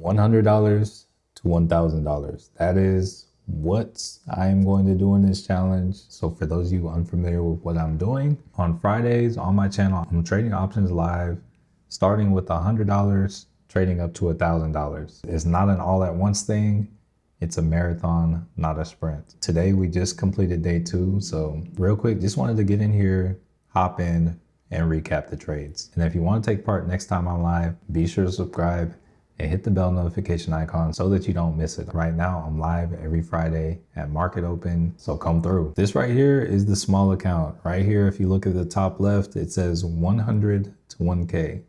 $100 to $1,000. That is what I'm going to do in this challenge. So for those of you unfamiliar with what I'm doing, on Fridays on my channel, I'm trading options live, starting with $100, trading up to $1,000. It's not an all at once thing. It's a marathon, not a sprint. Today, we just completed day 2. So real quick, just wanted to get in here, hop in and recap the trades. And if you want to take part next time I'm live, be sure to subscribe and hit the bell notification icon so that you don't miss it. Right now, I'm live every Friday at market open, so come through. This right here is the small account. Right here, if you look at the top left, it says 100 to 1K.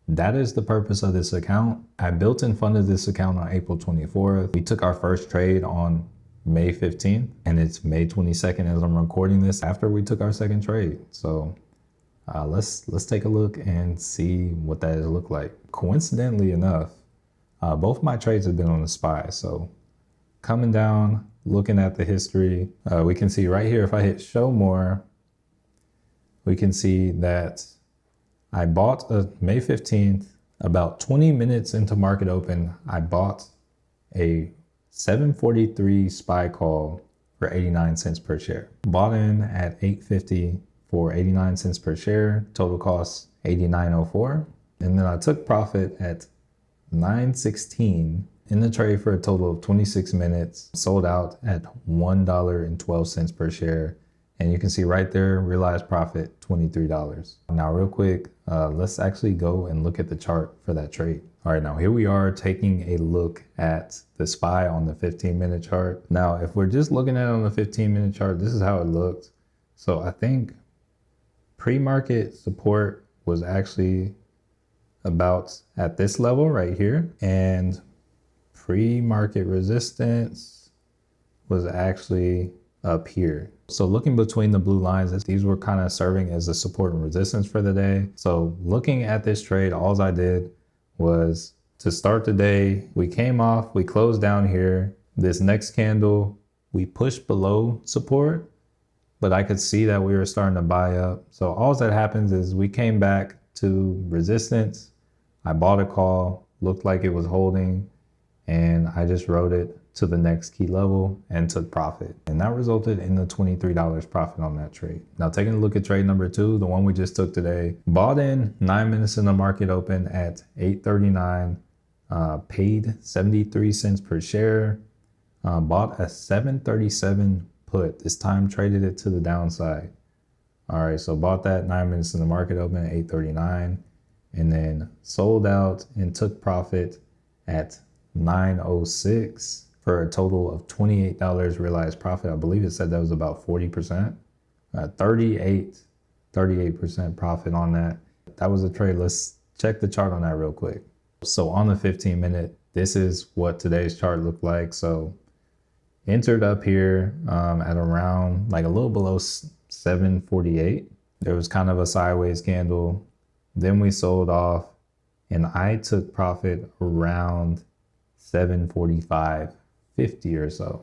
That is the purpose of this account. I built and funded this account on April 24th. We took our first trade on May 15th, and it's May 22nd as I'm recording this after we took our second trade. So let's take a look and see what that has looked like. Coincidentally enough, both my trades have been on the SPY. So coming down, looking at the history, we can see right here, if I hit show more, we can see that I bought May 15th, about 20 minutes into market open, I bought a 743 SPY call for 89 cents per share. Bought in at 850 for 89 cents per share, total cost 89.04. And then I took profit at 9.16 in the trade for a total of 26 minutes, sold out at $1.12 per share. And you can see right there, realized profit, $23. Now real quick, let's actually go and look at the chart for that trade. All right, now here we are taking a look at the SPY on the 15-minute chart. Now, if we're just looking at it on the 15-minute chart, this is how it looked. So I think pre-market support was actually about at this level right here. And pre-market resistance was actually up here. So looking between the blue lines, these were kind of serving as a support and resistance for the day. So looking at this trade, all I did was to start the day, we came off, we closed down here. This next candle, we pushed below support, but I could see that we were starting to buy up. So all that happens is we came back to resistance. I bought a call, looked like it was holding, and I just rode it to the next key level and took profit. And that resulted in the $23 profit on that trade. Now taking a look at trade number 2, the one we just took today, bought in 9 minutes in the market open at 8.39, paid 73 cents per share, bought a 7.37 put. This time traded it to the downside. All right, so bought that 9 minutes in the market open at 8.39 and then sold out and took profit at 9.06 for a total of $28 realized profit. I believe it said that was about 40%, 38% profit on that. That was a trade. Let's check the chart on that real quick. So on the 15-minute, this is what today's chart looked like. So entered up here at around like a little below 748. There was kind of a sideways candle. Then we sold off and I took profit around 745.50 or so.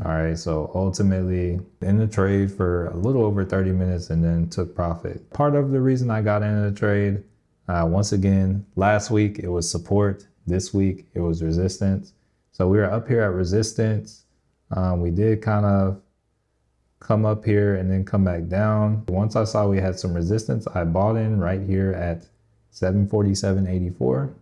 All right, so ultimately in the trade for a little over 30 minutes and then took profit. Part of the reason I got into the trade, once again, last week it was support, this week it was resistance. So we were up here at resistance. We did kind of come up here and then come back down. Once I saw we had some resistance, I bought in right here at 747.84.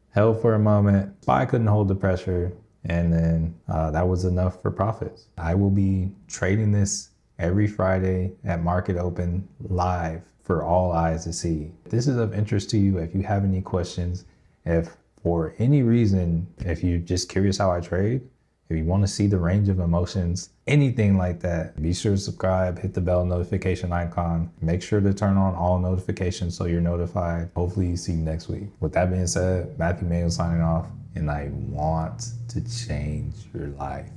Held for a moment, SPY couldn't hold the pressure, and then that was enough for profits. I will be trading this every Friday at market open live for all eyes to see. If this is of interest to you, if you have any questions, if for any reason, if you're just curious how I trade, if you want to see the range of emotions, anything like that, be sure to subscribe, hit the bell notification icon. Make sure to turn on all notifications so you're notified. Hopefully you see you next week. With that being said, Manuel signing off, and I want to change your life.